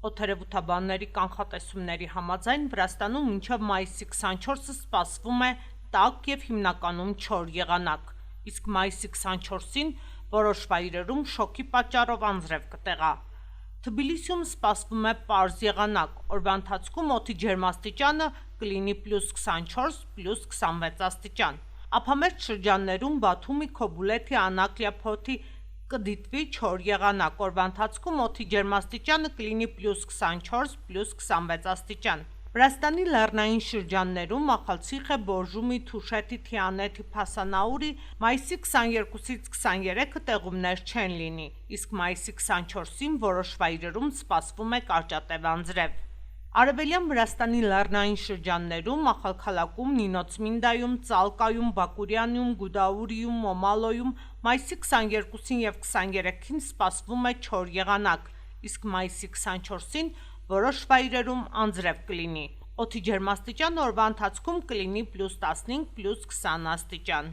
Օդերևութաբանների կանխատեսումների համաձայն Վրաստանում մինչև մայիսի 24-ը սպասվում է տաք և հիմնականում չոր եղանակ, իսկ մայիսի 24-ին որոշ վայրերում շոգի պատճառով անձրև կտեղա։ Թբիլիսիում սպասվում է պարզ եղանակ, օրվա ընթացքում օդի ջերմաստիճանը կլինի +24, +26 աստիճան։ Ափամերձ շրջաններում Բաթումի, Քոբուլեթի, Անակլիա-Փոթի կդիտվի չոր եղանակ, օրվա ընթացքում օդի ջերմաստիճանը կլինի +24, +26 աստիճան։ Վրաստանի լեռնային շրջաններում Ախալցիխե, Բորժումի, Թուշետի, Թիանեթի, Փասանաուրի մայիսի 22-ից 23-ը տեղումներ չեն լինի, իսկ մայիսի 24-ին որոշ վայրերում սպասվում է կարճատև անձրև։ Արևելյան Վրաստանի լեռնային շրջաններում Ախալքալակում, Նինոցմինդայում, Ծալկայում, Բակուրյանիում, Գուդաուրիում, Մոմալոյում մայիսի 22-ին և 23-ին սպասվում է չոր եղանակ, իսկ մայիսի 24-ին որոշ վայրերում անձրև կլինի։ Օդի ջերմաստիճանը օրվա ընթացքում կլինի +15, +20 աստիճան։